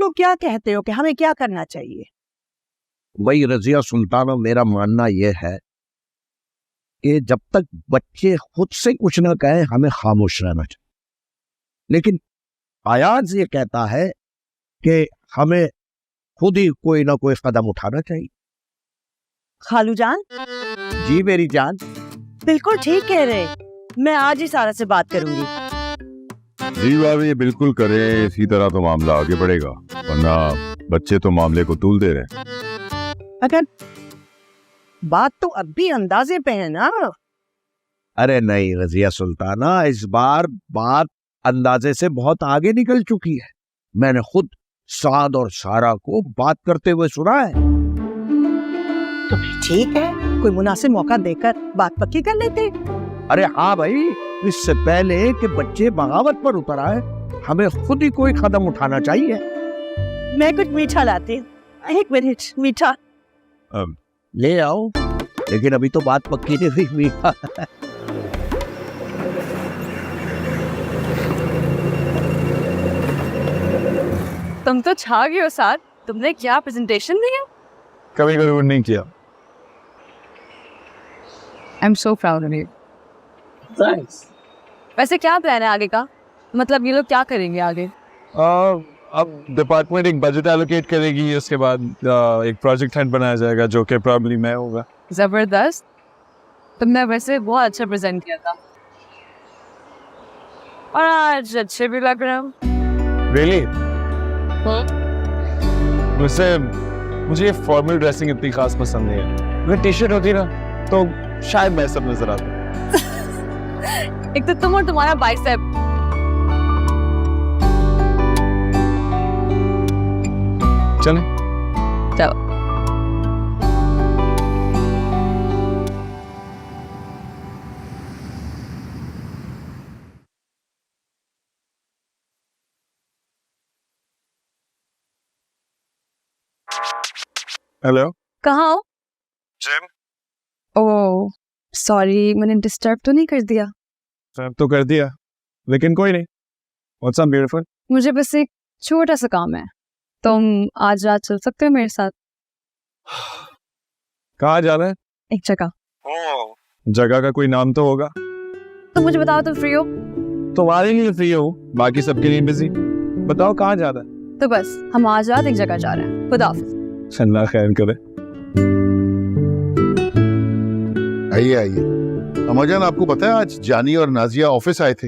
लोग क्या कहते हो कि हमें क्या करना चाहिए? वही रजिया सुल्ताना, मेरा मानना यह है कि जब तक बच्चे खुद से कुछ ना कहें हमें खामोश रहना चाहिए। लेकिन आयाज ये कहता है कि हमें खुद ही कोई ना कोई कदम उठाना चाहिए। खालू जान, जी मेरी जान। बिल्कुल ठीक कह रहे। मैं आज ही सारा से बात करूंगी। जी भाभी, बिल्कुल करें, इसी तरह तो मामला आगे बढ़ेगा, वरना बच्चे तो मामले को तूल दे रहे हैं। अगर बात तो अब भी अंदाजे पे है ना। अरे नहीं रजिया सुल्ताना, इस बार बात अंदाजे से बहुत आगे निकल चुकी है। मैंने खुद साद और सारा को बात करते हुए सुना है। तो फिर ठीक है, कोई मुनासिब मौका देकर बात पक्की कर लेते। अरे हाँ भाई, इससे पहले कि बच्चे बगावत पर उतर आए हमें खुद ही कोई कदम उठाना चाहिए। मैं कुछ मीठा लाती हूँ। एक मिनट, मीठा ले आओ, लेकिन अभी तो बात पक्की नहीं हुई। मीठा तुम तो छा गए हो साथ। तुमने क्या प्रेजेंटेशन दिया? कभी गड़बड़ नहीं किया। I'm so proud of you. Thanks. वैसे क्या प्लान है आगे का? मतलब ये लोग क्या करेंगे आगे? अब डिपार्टमेंट एक बजट एलोकेट करेगी, उसके बाद एक प्रोजेक्ट हेड बनाया जाएगा जो कि प्रॉब्ली मैं होगा। जबरदस्त। तुमने वैसे बहुत अच्छा प्रेजेंट किया था और आज अच्छे भी लग रहे हो। Really? वैसे मुझे ये फॉर्मल ड्रेसिंग इतनी खास पसंद नहीं है। अगर टी शर्ट होती ना तो शायद मैं सब नजर आता। एक तो तुम और तुम्हारा बाइसेप। चलें? चलो। हेलो, कहाँ हो? जिम। ओह सॉरी, मैंने डिस्टर्ब तो नहीं कर दिया? सब तो कर दिया, लेकिन कोई नहीं। What's up beautiful? मुझे बस एक छोटा सा काम है। तुम आज रात चल सकते हो मेरे साथ? कहाँ जाना है? एक जगह। जगह का कोई नाम तो होगा। तो मुझे बताओ, तुम फ्री हो? तुम्हारे लिए फ्री हो, बाकी सबके लिए बिजी। बताओ कहाँ जाना है? तो बस हम आज रात एक जगह जा रहे हैं। खुदा हाफिज। अल्लाह खैर करे। आइए आइए। अम्माजान, आपको पता है आज जानी और नाजिया ऑफिस आए थे?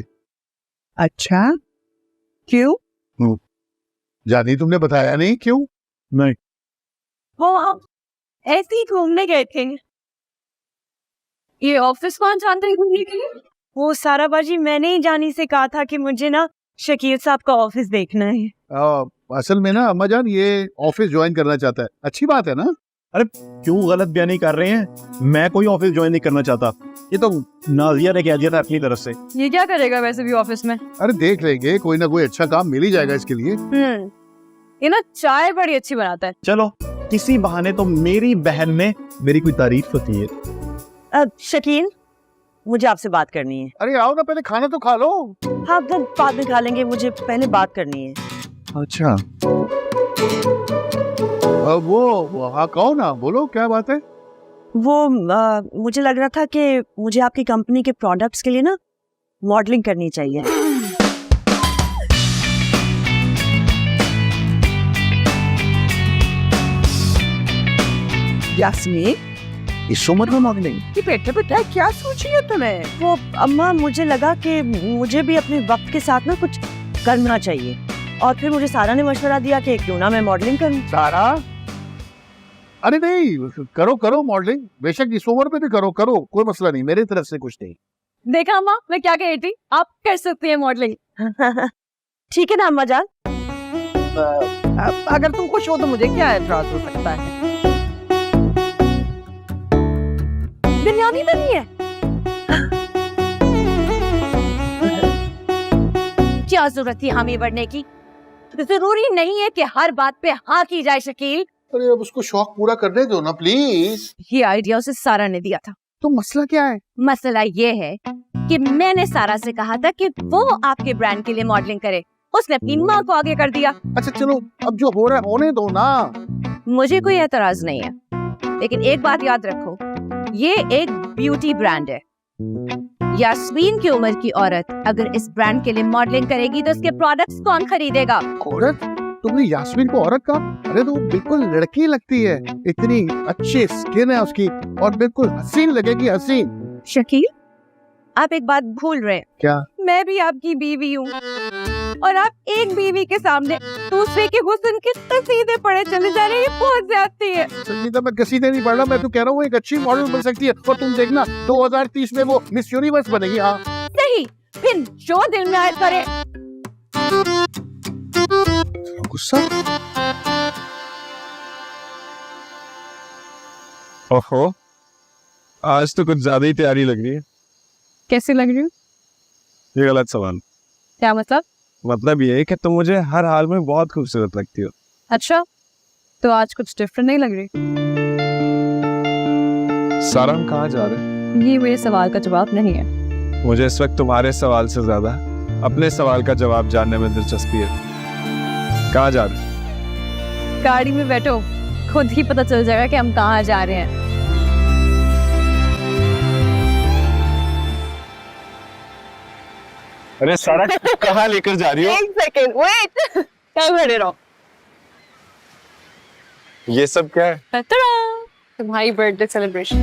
अच्छा, क्यों? जानी, तुमने बताया नहीं? क्यों? नहीं। वो हम ऐसे ही घूमने गए थे। ये ऑफिस कौन जानते हैं घूमने के लिए? वो सारा बाजी, मैंने ही जानी से कहा था कि मुझे ना शकील साहब का ऑफिस देखना है। असल में ना अम्माजान ये ऑफिस ज्वाइन करना चाहता है। अच्छी बात है ना? अरे क्यों गलत बयानी कर रहे हैं? मैं कोई ऑफिस ज्वाइन नहीं करना चाहता। ये तो नाजिया ने कह दिया था अपनी तरफ से। ये क्या करेगा वैसे भी ऑफिस में? अरे देख लेंगे, कोई ना कोई अच्छा काम मिल ही जाएगा इसके लिए। ये ना चाय बड़ी अच्छी बनाता है। चलो, किसी बहाने तो मेरी बहन ने मेरी कोई तारीफ होती है। शकील, मुझे आपसे बात करनी है। अरे आओ ना, पहले खाना तो खा लो। हाँ, तो बाद में खा लेंगे, मुझे पहले बात करनी है। अच्छा, वो हाँ, कहो ना, बोलो क्या बात है? वो मुझे लग रहा था कि मुझे आपकी कंपनी के प्रोडक्ट्स के लिए ना मॉडलिंग करनी चाहिए। यास्मीन, इस उम्र में मॉडलिंग? ये बेटे बेटा क्या सोची है तुम्हें? वो अम्मा, मुझे लगा कि मुझे भी अपने वक्त के साथ ना कुछ करना चाहिए, और फिर मुझे सारा ने मशवरा दिया कि क्यों ना मैं मॉडलिंग करूं। सारा? अरे नहीं, करो करो मॉडलिंग, बेशक इस उम्र पे भी करो करो, कोई मसला नहीं, मेरी तरफ से कुछ नहीं। देखा अम्मा, मैं क्या कह रही थी? आप कर सकती हैं मॉडलिंग। ठीक है ना अम्मा जान? अगर तुम खुश हो तो मुझे क्या एतराज हो सकता है? बुनियादी तो नहीं है? क्या जरूरत थी हामी बढ़ने की? जरूरी नहीं है कि हर बात पे हाँ की जाए शकील। अरे अब उसको शौक पूरा करने दो ना प्लीज। ये आइडिया उसे सारा ने दिया था। तो मसला क्या है? मसला ये है कि मैंने सारा से कहा था कि वो आपके ब्रांड के लिए मॉडलिंग करे, उसने अपनी माँ को आगे कर दिया। अच्छा चलो, अब जो हो रहा है होने दो ना। मुझे कोई एतराज नहीं है, लेकिन एक बात याद रखो, ये एक ब्यूटी ब्रांड है। यास्मीन की उम्र की औरत अगर इस ब्रांड के लिए मॉडलिंग करेगी तो उसके प्रोडक्ट्स कौन खरीदेगा? औरत? तुमने यास्मीन को औरत कहा? अरे तो वो बिल्कुल लड़की लगती है, इतनी अच्छी स्किन है उसकी और बिल्कुल हसीन लगेगी, हसीन। शकील, आप एक बात भूल रहे हैं। क्या? मैं भी आपकी बीवी हूँ और आप एक बीवी के सामने दूसरे के हुस्न के कसीदे पड़े चले जा रहे हैं। ये बहुत ज्यादती है। संगीता, मैं कसीदे नहीं पढ़ रहा, मैं तो कह रहा हूँ एक अच्छी मॉडल बन सकती है और तुम देखना 2030 में वो मिस यूनिवर्स बनेगी। हाँ सही, फिर जो दिल में आए करे। गुस्सा। ओहो, आज तो कुछ ज्यादा ही तैयारी लग रही है। कैसी लग रही हूँ? ये गलत सवाल। क्या मतलब? मतलब ये है कि तुम मुझे हर हाल में बहुत खूबसूरत लगती हो। अच्छा, तो आज कुछ डिफरेंट नहीं लग रही? सारा, हम कहाँ जा रहे हैं? ये मेरे सवाल का जवाब नहीं है। मुझे इस वक्त तुम्हारे सवाल से ज्यादा अपने सवाल का जवाब जानने में दिलचस्पी है। कहाँ जा रहे हैं? गाड़ी में बैठो, खुद ही पता चल जाएगा कि हम कहाँ जा रहे हैं। अरे सारा, कहाँ लेकर जा रही हो? एक सेकेंड, वेट। क्या खड़े रहो? ये सब क्या है? तुम्हारी बर्थडे सेलिब्रेशन।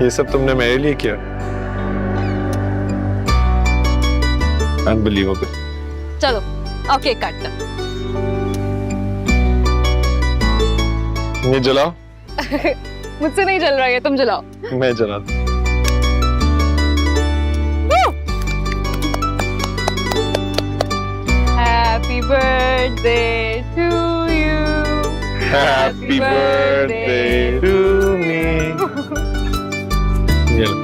ये सब तुमने मेरे लिए किया? अनबिलीवेबल। चलो, आओ केक काटते हैं। ये जलाओ। मुझसे नहीं जल रहा है, तुम जलाओ। मैं जलाता हूँ। Happy birthday to you. Happy birthday to me. ये लो।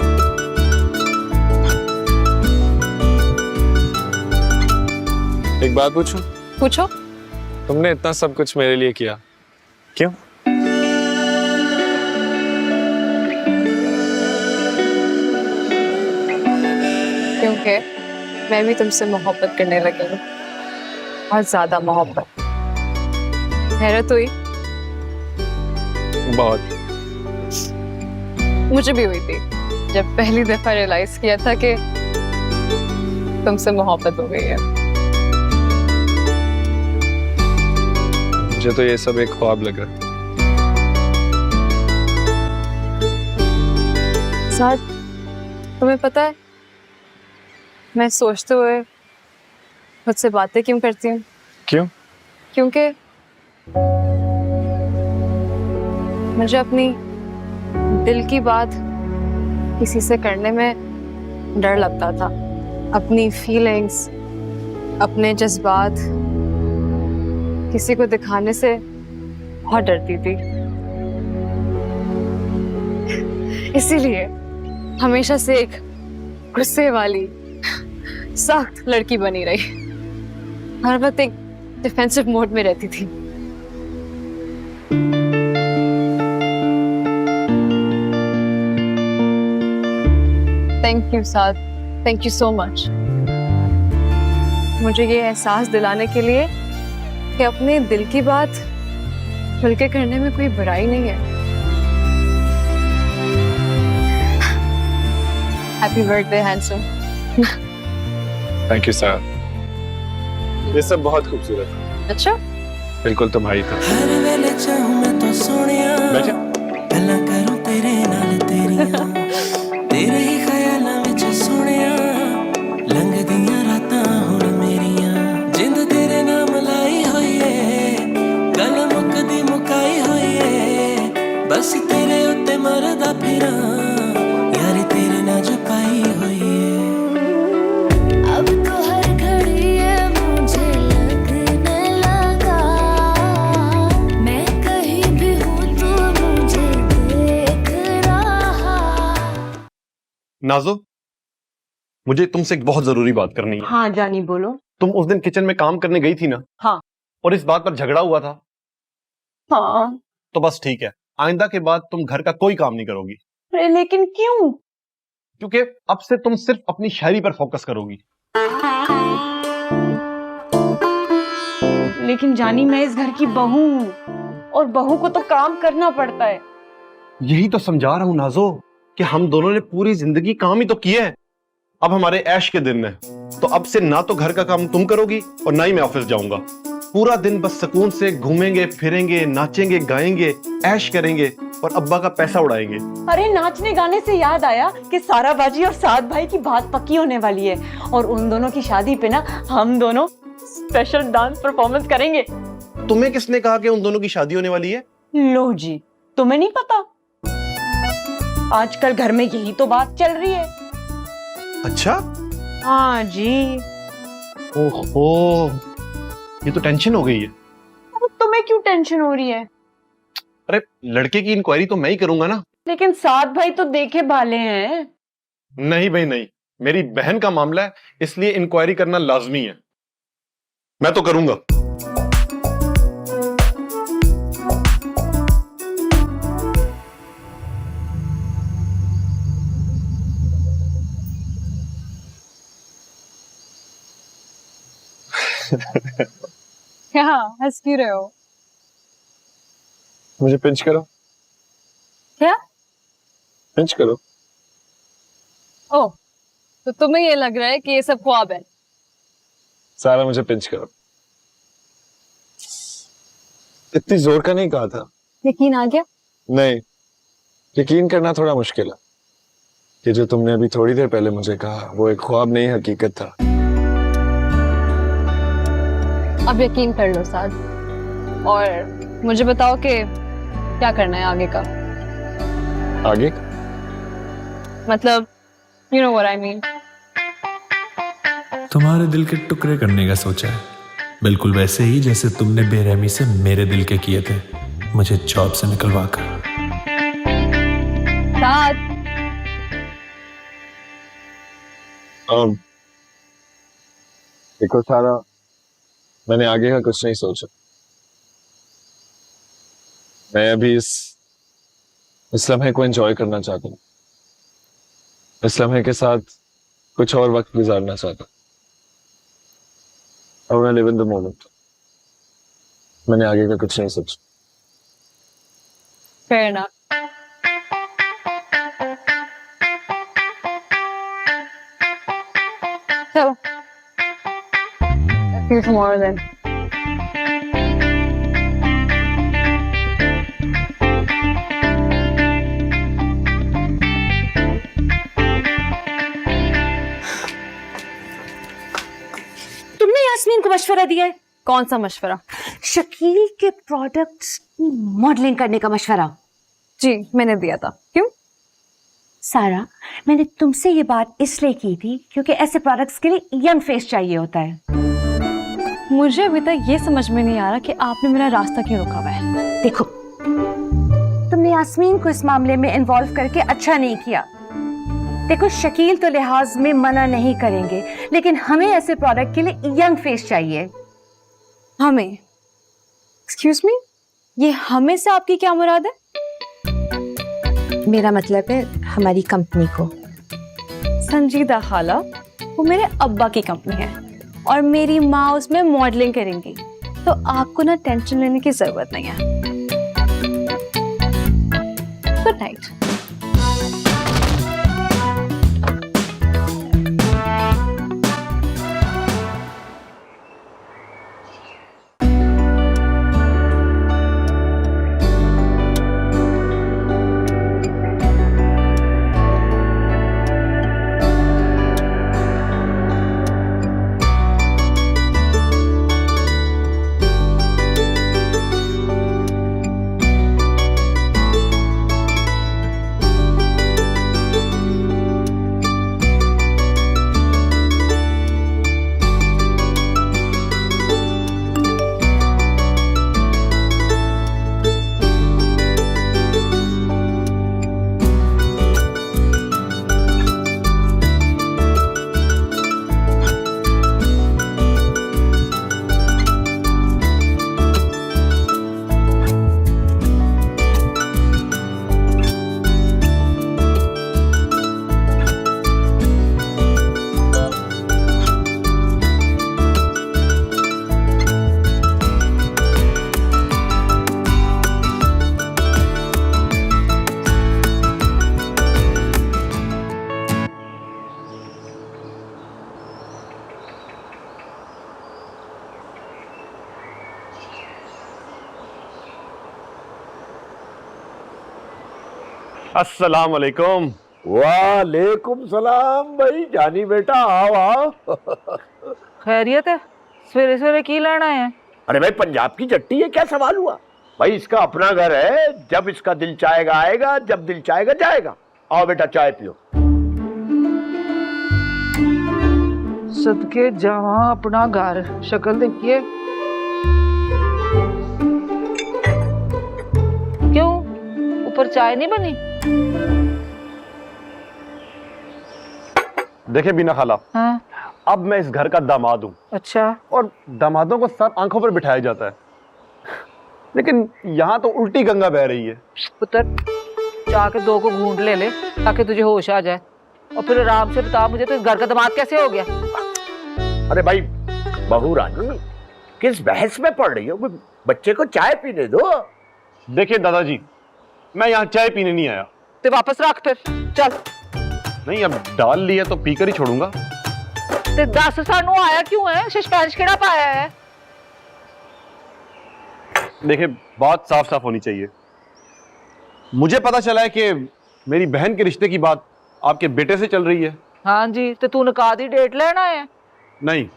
एक बात पूछूं? पूछो। तुमने इतना सब कुछ मेरे लिए किया, क्यों? क्योंकि मैं भी तुमसे मोहब्बत करने लगी हूँ, बहुत ज्यादा मोहब्बत। हैरत हुई? बहुत। मुझे भी हुई थी जब पहली दफा रियलाइज किया था कि तुमसे मोहब्बत हो गई है। मुझे तो ये सब एक ख्वाब लगा। साथ, तुम्हें पता है मैं सोचते हुए मुझसे बातें क्यों करती हूँ? क्यों? क्योंकि मुझे अपनी दिल की बात किसी से करने में डर लगता था। अपनी फीलिंग्स, अपने जज्बात किसी को दिखाने से बहुत डरती थी। इसीलिए हमेशा से एक गुस्से वाली सख्त लड़की बनी रही, हर वक्त एक डिफेंसिव मोड में रहती थी। Thank you Saad, thank you so much. मुझे ये एहसास दिलाने के लिए कि अपने दिल की बात खुल के करने में कोई बुराई नहीं है। Happy birthday handsome. Thank you sir. ये सब बहुत खूबसूरत है। अच्छा, बिल्कुल तुम्हारी तरह। हर वेले चाहूं मैं तो सोनिया, बैठे। गल्लां करूं तेरे नाल तेरियां, तेरे ही ख्यालां विच सोनिया, लंघदियां रातां हुण मेरियां, जिंद तेरे नाम लाई होई है, गल मुकदी मुकाई होई है, बस तेरे उत्ते मरदा फिरां, यारी तेरे नाल पाई होई है। अब तो हर घड़ी है मुझे लगने लगा, मैं कहीं भी हूँ तो मुझे देख रहा। नाज़ो, मुझे तुमसे एक बहुत जरूरी बात करनी है। हाँ जानी, बोलो। तुम उस दिन किचन में काम करने गई थी ना? हाँ। और इस बात पर झगड़ा हुआ था? हाँ। तो बस ठीक है, आइंदा के बाद तुम घर का कोई काम नहीं करोगी। अरे लेकिन क्यों? क्योंकि अब से तुम सिर्फ अपनी शायरी पर फोकस करोगी। लेकिन जानी, मैं इस घर की बहू हूँ और बहू को तो काम करना पड़ता है। यही तो समझा रहा हूं नाजो कि हम दोनों ने पूरी जिंदगी काम ही तो किया है। अब हमारे ऐश के दिन है, तो अब से ना तो घर का काम तुम करोगी और ना ही मैं ऑफिस जाऊंगा। पूरा दिन बस सुकून से घूमेंगे फिरेंगे, नाचेंगे गाएंगे, ऐश करेंगे और अब्बा का पैसा उड़ाएंगे। अरे नाचने गाने से याद आया कि सारा बाजी और साद भाई की बात पक्की होने वाली है और उन दोनों की शादी पे ना हम दोनों स्पेशल डांस परफॉर्मेंस करेंगे। तुम्हें किसने कहा कि उन दोनों की शादी होने वाली है? लो जी, तुम्हें नहीं पता? आजकल घर में यही तो बात चल रही है। अच्छा? हाँ जी। ओहो, ये तो टेंशन हो गई है। अब तुम्हें क्यों टेंशन हो रही है? अरे लड़के की इंक्वायरी तो मैं ही करूंगा ना। लेकिन साद भाई तो देखे भाले हैं। नहीं भाई नहीं, मेरी बहन का मामला है, इसलिए इंक्वायरी करना लाजमी है। मैं तो करूंगा। क्या हंस क्यों रहे हो? मुझे पिंच करो। क्या? पिंच करो। ओह, तो तुम्हें ये लग रहा है कि ये सब ख्वाब है? सारा मुझे पिंच करो। इतनी जोर का नहीं कहा था। यकीन आ गया? नहीं, यकीन करना थोड़ा मुश्किल है। कि जो तुमने अभी थोड़ी देर पहले मुझे कहा वो एक ख्वाब नहीं हकीकत था। अब यकीन कर लो साद, और मुझे बताओ कि क्या करना है आगे का। आगे? मतलब you know what I mean। तुम्हारे दिल के टुकड़े करने का सोचा है, बिल्कुल वैसे ही जैसे तुमने बेरहमी से मेरे दिल के किए थे, मुझे जॉब से निकलवा कर। साद, देखो सारा, मैंने आगे का कुछ नहीं सोचा। मैं अभी इस लम्हे को एंजॉय करना चाहता हूँ। इस लम्हे के साथ कुछ और वक्त गुजारना चाहता हूँ। I wanna live in the moment। मैंने आगे का कुछ नहीं सोचा। fair enough। So, see you tomorrow then। तुमने यास्मीन को मशवरा दिया है? कौन सा मशवरा? शकील के प्रोडक्ट्स की मॉडलिंग करने का मशवरा। जी मैंने दिया था। क्यों? सारा, मैंने तुमसे ये बात इसलिए की थी क्योंकि ऐसे प्रोडक्ट्स के लिए यंग फेस चाहिए होता है। मुझे अभी तक ये समझ में नहीं आ रहा कि आपने मेरा रास्ता क्यों रोका हुआ है। देखो, तुमने यास्मीन को इस मामले में इन्वॉल्व करके अच्छा नहीं किया। देखो, शकील तो लिहाज में मना नहीं करेंगे, लेकिन हमें ऐसे प्रोडक्ट के लिए यंग फेस चाहिए। हमें? एक्सक्यूज मी, ये हमें से आपकी क्या मुराद है? मेरा मतलब है हमारी कंपनी को। संजीदा खाला, वो मेरे अब्बा की कंपनी है और मेरी माँ उसमें मॉडलिंग करेंगी, तो आपको ना टेंशन लेने की जरूरत नहीं है। Good night. अस्सलाम वालेकुम। वालेकुम सलाम भाई, जानी बेटा आओ आओ। खैरियत है? सवेरे सवेरे की लेना है? अरे भाई पंजाब की जट्टी है, क्या सवाल हुआ? भाई इसका अपना घर है, जब इसका दिल चाहेगा आएगा, जब दिल चाहेगा जाएगा। आओ बेटा चाय पियो। सदके जहाँ अपना घर, शक्ल देखिए। क्यों ऊपर चाय नहीं बनी? देखे बिना खाला, हाँ। अब मैं इस घर का दामाद हूँ। अच्छा। और दामादों को सब आंखों पर बिठाया जाता है, लेकिन यहाँ तो उल्टी गंगा बह रही है। पुत्र जाके 2 को घूंट ले ताकि तुझे होश आ जाए, और फिर आराम से बता मुझे तो इस घर का दामाद कैसे हो गया? अरे भाई बहू रानी, किस बहस में पड़ रही हो? बच्चे को चाय पीने दो। देखिए दादाजी, मैं यहाँ चाय पीने नहीं आया। तो वापस रख फिर, चल। नहीं, अब डाल लिया तो पीकर ही छोड़ूंगा। ते 10 सानू आया क्यों है? सस्पेंस केड़ा पाया है? देखिए बात साफ साफ होनी चाहिए। मुझे पता चला है कि मेरी बहन के रिश्ते की बात आपके बेटे से चल रही है। हाँ जी, तो तू निकाह दी डेट लेना है? नहीं,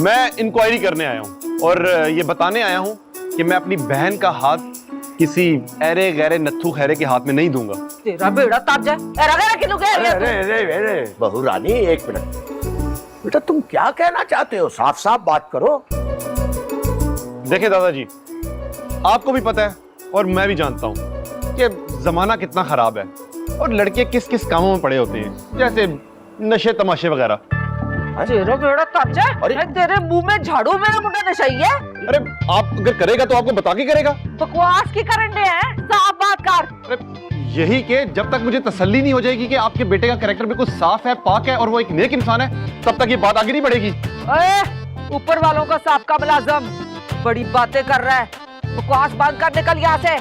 मैं इंक्वायरी करने आया हूँ और ये बताने आया हूँ कि मैं अपनी बहन का हाथ किसी ऐरे गैरे नत्थू खैरे के हाथ में नहीं दूंगा। तेरा बेड़ा ताज है। ऐरा गैरा किनु कह रही है तू? अरे बहू रानी एक मिनट, बेटा तुम क्या कहना चाहते हो? साफ साफ बात करो। देखिए दादाजी, आपको भी पता है और मैं भी जानता हूँ कि जमाना कितना खराब है और लड़के किस किस कामों में पड़े होते हैं, जैसे नशे तमाशे वगैरह। तेरा बेड़ा ताज है? अरे तेरे मुंह में झाड़ू, मेरा मुंडा नशाई है। अरे आप अगर करेगा तो आपको बता के करेगा। बकवास की करंडे हैं, साफ बात कर। अरे यही कि जब तक मुझे तसल्ली नहीं हो जाएगी कि आपके बेटे का कैरेक्टर बिल्कुल साफ है, पाक है और वो एक नेक इंसान है, तब तक ये बात आगे नहीं बढ़ेगी। ऊपर वालों का साबका मुलाजम बड़ी बातें कर रहा है, बकवास बंद कर, निकल यहाँ से।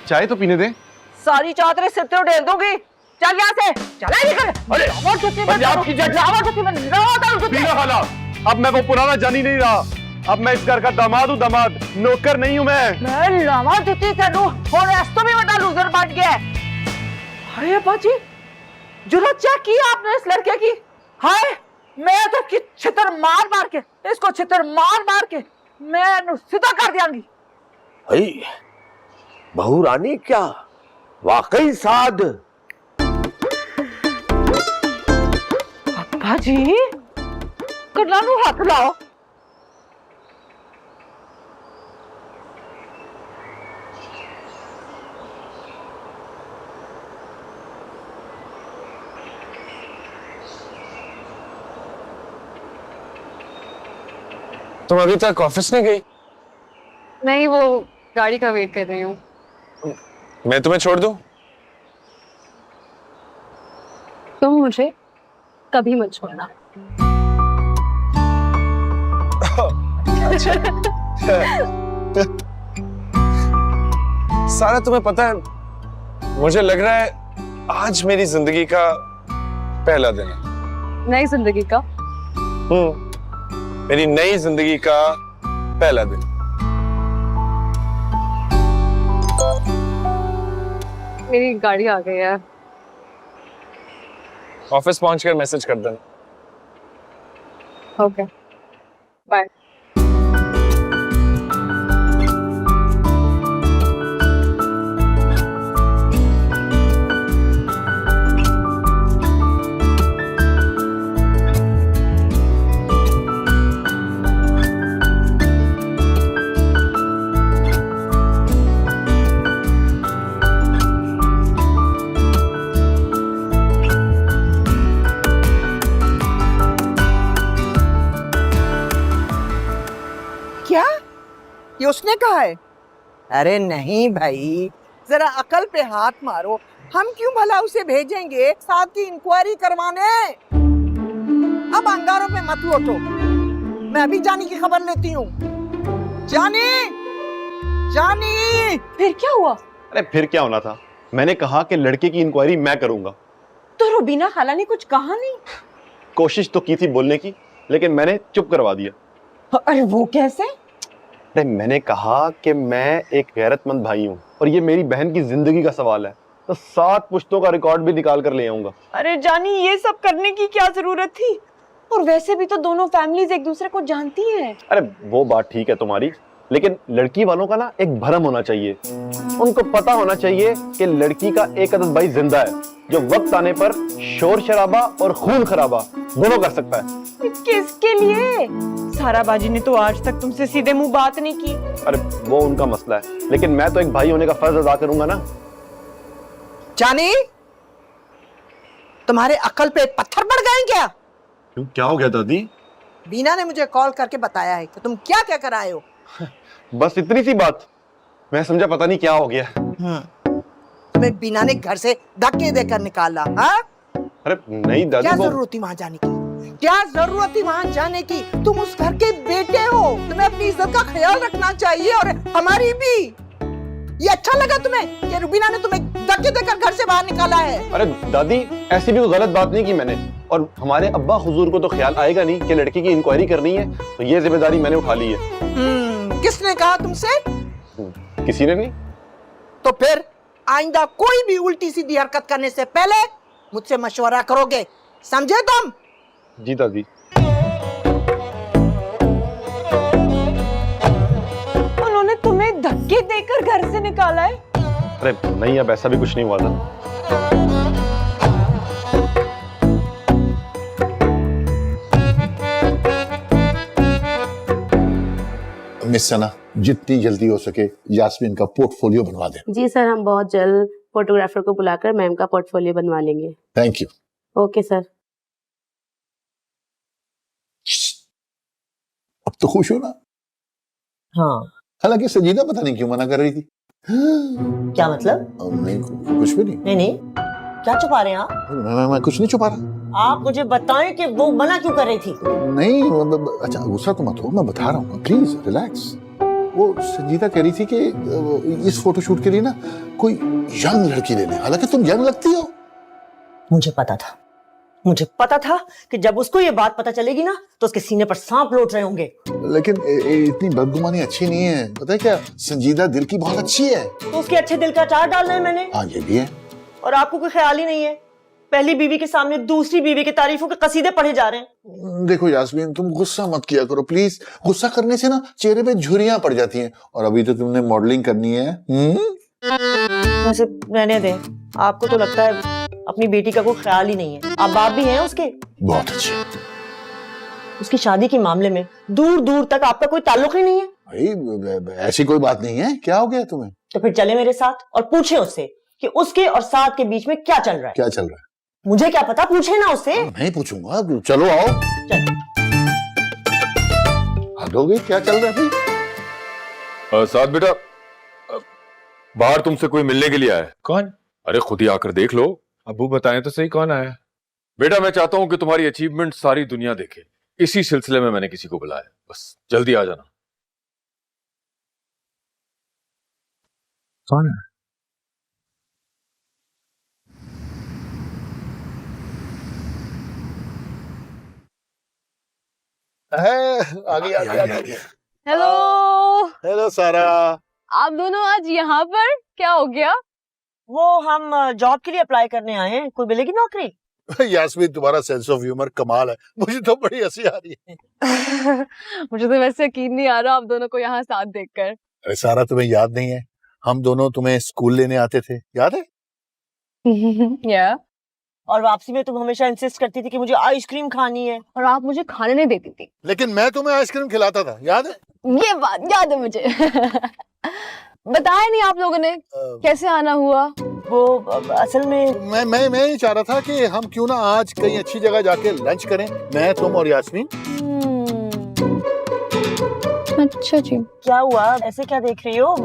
चाय तो पीने दे। सारी चादरें सिर पे उड़ेल दूंगी, चल यहाँ से, चला निकल। अरे पंजाब की पीना खाला, अब मैं वो पुराना जानी नहीं रहा, अब मैं इस घर का दामाद हूँ, दामाद, नौकर नहीं हूँ मैं लावा जुती तेनू और एस्तो भी बड़ा लूजर बन गया है। अरे बाजी, जुर्रत चेक की आपने इस लड़के की? हाय, मैं तो की छितर मार मार के, इसको छितर मार मार के मैं सीधा कर दियांगी। भाई बहू रानी क्या वाकई साध? बाजी कन्ना नू हाथ लाओ। तुम अभी तक ऑफिस नहीं गई? नहीं, वो गाड़ी का वेट कर रही हूँ। मैं तुम्हें छोड़ दूं? तुम मुझे कभी मत छोड़ना। सारा तुम्हें पता है, मुझे लग रहा है आज मेरी जिंदगी का पहला दिन है। नई जिंदगी का? मेरी नई जिंदगी का पहला दिन। मेरी गाड़ी आ गई है। ऑफिस पहुंचकर मैसेज कर देना। Okay, bye. क्या ये उसने कहा है? अरे नहीं भाई, जरा अकल पे हाथ मारो। हम क्यों भला उसे भेजेंगे साहब की इंक्वायरी करवाने? अब अंगारों पे मत लौटो, मैं अभी जानी की खबर लेती हूँ। जानी, जानी। फिर क्या हुआ? अरे फिर क्या होना था, मैंने कहा कि लड़के की इंक्वायरी मैं करूंगा। तो रुबीना खाला ने कुछ कहा नहीं? कोशिश तो की थी बोलने की, लेकिन मैंने चुप करवा दिया। अरे वो कैसे? अरे मैंने कहा कि मैं एक गैरतमंद भाई हूँ और ये मेरी बहन की जिंदगी का सवाल है, तो 7 पुश्तों का रिकॉर्ड भी निकाल कर ले आऊंगा। अरे जानी, ये सब करने की क्या जरूरत थी? और वैसे भी तो दोनों फैमिलीज एक दूसरे को जानती हैं। अरे वो बात ठीक है तुम्हारी, लेकिन लड़की वालों का ना एक भरम होना चाहिए। उनको पता होना चाहिए कि लड़की का एक अदद भाई जिंदा है, जो वक्त आने पर शोर शराबा और खून खराबा दोनों कर सकता है। किसके लिए? सारा बाजी ने तो आज तक तुमसे सीधे मुंह बात नहीं की। अरे वो उनका मसला है, लेकिन मैं तो एक भाई होने का फर्ज अदा करूंगा ना। जानी, तुम्हारे अकल पे पत्थर पड़ गए क्या? क्यों, क्या हो गया दादी? बीना ने मुझे कॉल करके बताया है कि तुम क्या क्या कर आए हो। बस इतनी सी बात, मैं समझा पता नहीं क्या हो गया। तुम्हें बीना ने घर से धक्के देकर निकाला। हाँ? अरे नहीं दादी, क्या जरूरत थी वहां जाने की? क्या जरूरत थी वहां जाने की? तुम उस घर के बेटे हो, तुम्हें अपनी इज्जत का ख्याल रखना चाहिए, और हमारी भी। ये अच्छा लगा तुम्हें कि रुबीना ने तुम्हें धक्के देकर घर से बाहर निकाला है? अरे दादी, ऐसी भी कोई गलत बात नहीं की मैंने, और हमारे अब्बा हुजूर को तो ख्याल आएगा नहीं कि लड़की की इंक्वायरी करनी है, तो ये जिम्मेदारी मैंने उठा ली है। किसने कहा तुमसे? किसी ने नहीं। तो फिर आइंदा कोई भी उल्टी सीधी हरकत करने से पहले मुझसे मशवरा करोगे, समझे तुम? जी दादी। उन्होंने तुम्हें धक्के देकर घर से निकाला है? अरे नहीं, अब ऐसा भी कुछ नहीं हुआ था। मिस सना, जितनी जल्दी हो सके यास्मीन का पोर्टफोलियो बनवा दें। जी सर, हम बहुत जल्द फोटोग्राफर को बुलाकर मैम का पोर्टफोलियो बनवा लेंगे। Thank you. Okay sir. अब तो खुश हो ना? हाँ। हालांकि संजीदा पता नहीं क्यों मना कर रही थी। क्या मतलब? नहीं, कुछ भी नहीं। नहीं नहीं, क्या छुपा रहे हैं आप? मैं कुछ नहीं छुपा रहा। आप मुझे बताएं कि वो मना क्यों कर रही थी? नहीं, अच्छा गुस्सा तो मत हो, मैं बता रहा हूँ, प्लीज रिलैक्स। वो संजीदा कह रही थी कि इस फोटोशूट के लिए ना कोई यंग लड़की ले ले, हालांकि तुम यंग लगती हो। मुझे पता था कि जब उसको ये बात पता चलेगी ना तो उसके सीने पर सांप लौट रहे होंगे। लेकिन इतनी बदगुमानी अच्छी नहीं है, पता है क्या, संजीदा दिल की बहुत अच्छी है। तो उसके अच्छे दिल का अचार डालना है मैंने। हाँ ये भी है। और आपको कोई ख्याल ही नहीं है, पहली बीवी के सामने दूसरी बीवी की तारीफों के कसीदे पढ़े जा रहे हैं। देखो यास्मीन, तुम गुस्सा मत किया करो प्लीज। गुस्सा करने से ना चेहरे पे झुर्रियां पड़ जाती हैं, और अभी तो तुमने मॉडलिंग करनी है। वैसे रहने दें, आपको तो लगता है अपनी बेटी का कोई ख्याल ही नहीं है। आप बाप भी हैं उसके। बहुत अच्छे। उसकी शादी के मामले में दूर दूर तक आपका कोई ताल्लुक ही नहीं है। भाई ऐसी कोई बात नहीं है, क्या हो गया तुम्हें? तो फिर चले मेरे साथ और पूछे उससे कि उसके और साथ के बीच में क्या चल रहा है। क्या चल रहा है? मुझे क्या पता, पूछे ना उससे। नहीं पूछूंगा, चलो आओ। हद हो गई, क्या चल रहा है भाई? साथ बेटा, बाहर तुमसे कोई मिलने के लिए आया है। कौन? अरे खुद ही आकर देख लो। अबू बताएं तो सही, कौन आया? बेटा मैं चाहता हूं कि तुम्हारी अचीवमेंट सारी दुनिया देखे, इसी सिलसिले में मैंने किसी को बुलाया, बस जल्दी आ जाना। कौन है? आ गया। हेलो। हेलो सारा। आप दोनों आज यहाँ पर क्या हो गया? वो हम जॉब के लिए अप्लाई करने आए हैं, कोई मिलेगी नौकरी? यास्मीन, तुम्हारा सेंस ऑफ ह्यूमर कमाल है, मुझे तो बड़ी हंसी आ रही है। मुझे तो वैसे यकीन नहीं आ रहा आप दोनों को यहाँ साथ देखकर। अरे सारा, तुम्हें याद नहीं है, हम दोनों तुम्हें स्कूल लेने आते थे, याद है? या। और वापसी में तुम हमेशा इंसिस्ट करती थी कि मुझे आइसक्रीम खानी है, और आप मुझे खाने नहीं देती थी। लेकिन मैं तुम्हें आइसक्रीम खिलाता था, याद है? ये बात याद है मुझे। बताया नहीं आप लोगों ने कैसे आना हुआ? वो असल में मैं ही चाह रहा था कि हम क्यों ना आज कहीं अच्छी जगह जाके लंच करें, मैं, तुम और यास्मीन। अच्छा जी। क्या हुआ, ऐसे क्या देख रही हो?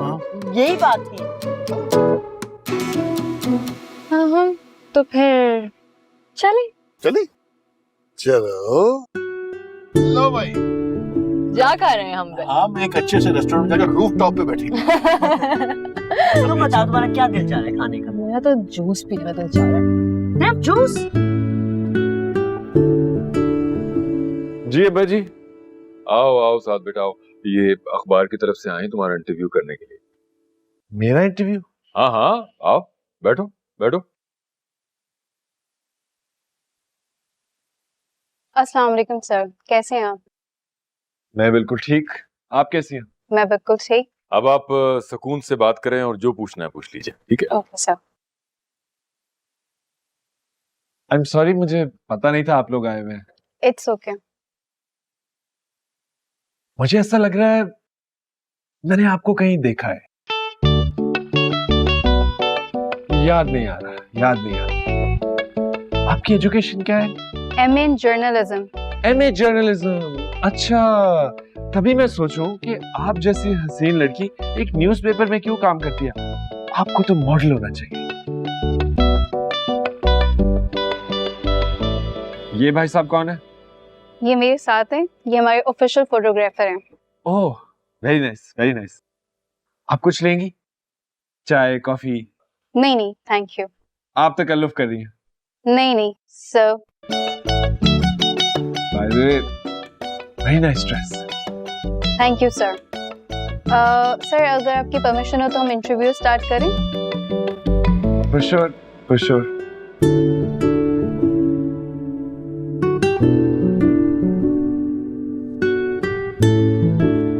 यही बात थी। हाँ, तो फिर चले। चलो लो भाई, जा कर रहे हैं हम एक अच्छे से रेस्टोरेंट जाकर रूफटॉप पे बैठेंगे। तुम बताओ, तुम्हारा क्या दिल चाह रहा है खाने का? मेरा तो जूस पीने का दिल चाह रहा है। सिर्फ जूस? जी अब्बा जी, आओ आओ साथ बेटा आओ। ये अखबार की तरफ से आए तुम्हारा इंटरव्यू करने के लिए। मेरा इंटरव्यू? हाँ हाँ, आओ बैठो बैठो। अस्सलाम वालेकुम सर, कैसे हैं आप? मैं बिल्कुल ठीक। आप कैसी हैं? मैं बिल्कुल ठीक। अब आप सुकून से बात करें और जो पूछना है पूछ लीजिए, ठीक है? Okay sir. I am sorry, मुझे पता नहीं था आप लोग आए हुए हैं। It's okay. मुझे ऐसा लग रहा है मैंने आपको कहीं देखा है। याद नहीं आ रहा। आपकी एजुकेशन क्या है? MA in journalism. MA journalism. अच्छा, तभी मैं सोचूं कि आप जैसी हसीन लड़की एक न्यूज़पेपर में क्यों काम करती है। आपको तो मॉडल होना चाहिए। ये भाई साहब कौन है? ये मेरे साथ हैं, ये हमारे ऑफिशियल फोटोग्राफर हैं। ओह, वेरी नाइस, वेरी नाइस। आप कुछ लेंगी? चाय, कॉफी? नहीं नहीं, थैंक यू। आप तकल्लुफ कर रही हैं। नहीं नहीं sir. By the way, very nice dress. Thank you sir. Sir अगर आपकी परमिशन हो तो हम इंटरव्यू स्टार्ट करें? For sure, for sure.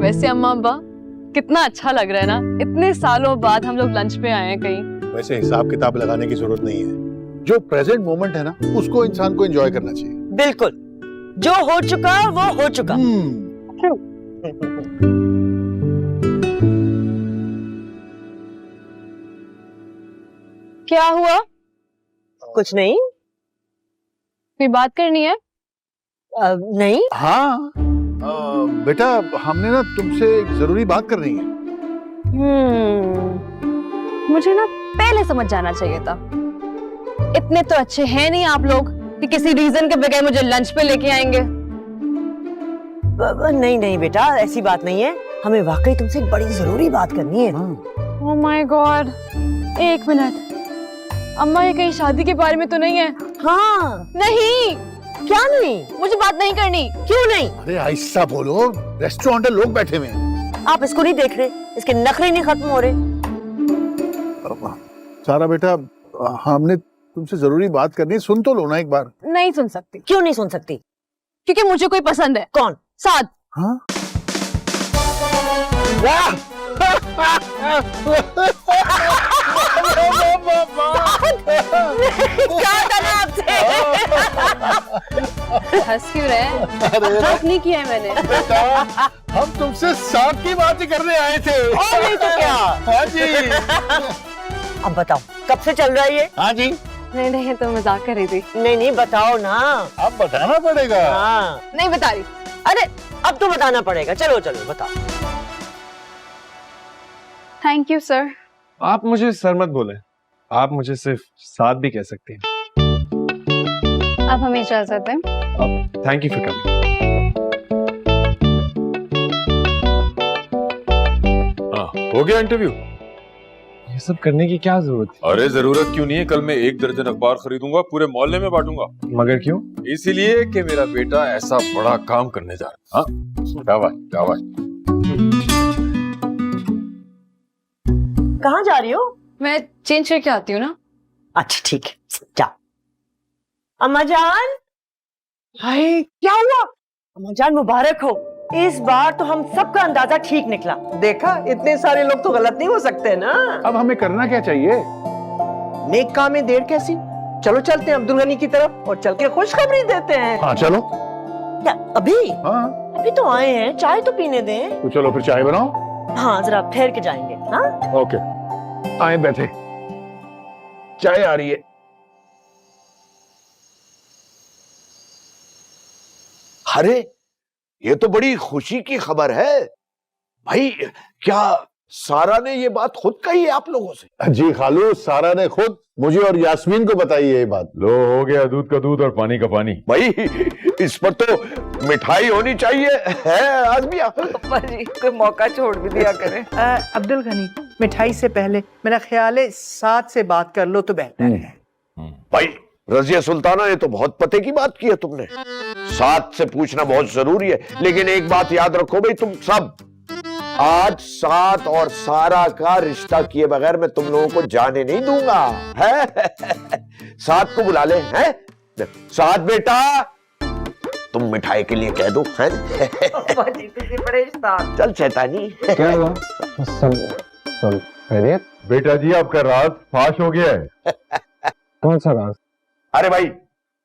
वैसे अम्मा अब्बा कितना अच्छा लग रहा है ना, इतने सालों बाद हम लोग लंच पे आए हैं कहीं। वैसे हिसाब किताब लगाने की जरूरत नहीं है, जो प्रेजेंट मोमेंट है ना उसको इंसान को एंजॉय करना चाहिए। बिल्कुल, जो हो चुका वो हो चुका। क्या हुआ? कुछ नहीं। कोई बात करनी है? नहीं। हाँ बेटा, हमने ना तुमसे एक जरूरी बात करनी है। मुझे ना पहले समझ जाना चाहिए था। इतने तो अच्छे हैं नहीं आप लोग कि किसी रीजन के बगैर मुझे लंच पे लेके आएंगे। नहीं नहीं बेटा, ऐसी बात नहीं है, हमें वाकई तुमसे एक बड़ी जरूरी बात करनी है। ओह माय गॉड, एक मिनट। अम्मा ये कहीं शादी के बारे में तो नहीं है? हाँ। नहीं। क्या नहीं? मुझे बात नहीं करनी। क्यों नहीं? अरे ऐसा बोलो, रेस्टोरेंट में लोग बैठे हुए हैं। आप इसको नहीं देख रहे? इसके नखरे नहीं खत्म हो रहे। सारा बेटा, हमने तुमसे जरूरी बात करनी है, सुन तो लो ना एक बार। नहीं सुन सकती। क्यों नहीं सुन सकती? क्योंकि मुझे कोई पसंद है। कौन? साथ। हाँ? क्या करना आपसे? हंस क्यों रहे? जोक नहीं किया है मैंने। बेटा, हम तुमसे साथ की बात ही करने आए थे। और नहीं तो क्या? हाँ जी। अब बताओ, कब से चल रहा है ये? हाँ जी। नहीं नहीं, तो मजाक कर रही थी। नहीं नहीं, बताओ ना। अब बताना पड़ेगा। हाँ। नहीं बता रही। अरे अब तो बताना पड़ेगा। चलो चलो बताओ। Thank you sir. आप मुझे सर मत बोले, आप मुझे सिर्फ साथ भी कह सकती हैं। अब हमें इजाजत दें। Thank you for coming. हाँ, हो गया इंटरव्यू? ये सब करने की क्या जरूरत है? अरे जरूरत क्यों नहीं है, कल मैं 1 दर्जन अखबार खरीदूंगा, पूरे मोहल्ले में बांटूंगा। मगर क्यों? इसीलिए कि मेरा बेटा ऐसा बड़ा काम करने जा रहा है। हाँ, शाबाश शाबाश। कहाँ जा रही हो? मैं चेंज करके आती हूँ ना। अच्छा ठीक है, जा। अम्मा जान। हाय, क्या हुआ? अम्मा जान मुबारक हो। इस बार तो हम सबका अंदाजा ठीक निकला। देखा, इतने सारे लोग तो गलत नहीं हो सकते ना। अब हमें करना क्या चाहिए? नेक काम में देर कैसी? चलो चलते हैं अब्दुल गनी की तरफ और चल के खुशखबरी देते हैं। हाँ चलो। क्या अभी? हाँ अभी तो आए हैं, चाय तो पीने दें। तो चलो फिर चाय बनाओ। हाँ, जरा ठहर के जाएंगे। हाँ ओके, आए बैठे, चाय आ रही है। अरे ये तो बड़ी खुशी की खबर है भाई। क्या सारा ने ये बात खुद कही है आप लोगों से? जी खालू, सारा ने खुद मुझे और यास्मीन को बताई है ये बात। लो, हो गया दूध का दूध और पानी का पानी। भाई इस पर तो मिठाई होनी चाहिए है आज भी। जी कोई मौका छोड़ भी दिया करें। अब्दुल गनी, मिठाई से पहले मेरा ख्याल है साथ से बात कर लो तो बेहतर है। भाई रजिया सुल्ताना, ये तो बहुत पते की बात की है तुमने। साथ से पूछना बहुत जरूरी है, लेकिन एक बात याद रखो भाई, तुम सब आज साथ और सारा का रिश्ता किए बगैर मैं तुम लोगों को जाने नहीं दूंगा, है? साथ को बुला ले, हैं? साथ बेटा, तुम मिठाई के लिए कह दो, है? चल शैतानी। क्या हुआ? सब खैरियत? बेटा जी आपका राज फाश हो गया है। कौन सा राज? अरे भाई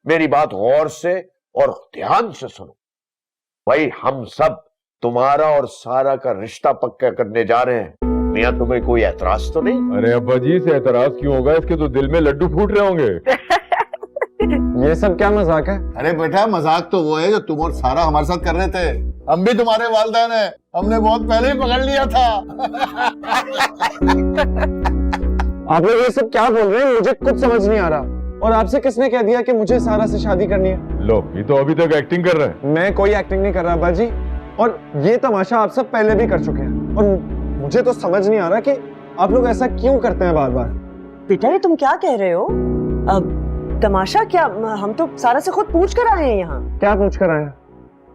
मेरी बात गौर से और ध्यान से सुनो भाई, हम सब तुम्हारा और सारा का रिश्ता पक्का करने जा रहे हैं। मियां तुम्हें कोई एतराज तो नहीं? अरे अब्बा जी से एतराज क्यों होगा, इसके तो दिल में लड्डू फूट रहे होंगे। ये सब क्या मजाक है? अरे बेटा मजाक तो वो है जो तुम और सारा हमारे साथ कर रहे थे। हम भी तुम्हारे वालिदैन हैं, हमने बहुत पहले ही पकड़ लिया था। आप लोग ये सब क्या बोल रहे हैं? मुझे कुछ समझ नहीं आ रहा। और आपसे किसने कह दिया कि मुझे सारा से शादी करनी है? लो ये तो अभी तक एक्टिंग कर रहे हैं। मैं कोई एक्टिंग नहीं कर रहा बाजी, और ये तमाशा आप सब पहले भी कर चुके हैं, और मुझे तो समझ नहीं आ रहा कि आप लोग ऐसा क्यों करते हैं बार बार। बेटा ये तुम क्या कह रहे हो? अब तमाशा क्या? हम तो सारा से खुद पूछ कर आए हैं यहाँ। क्या पूछ कर आए हैं?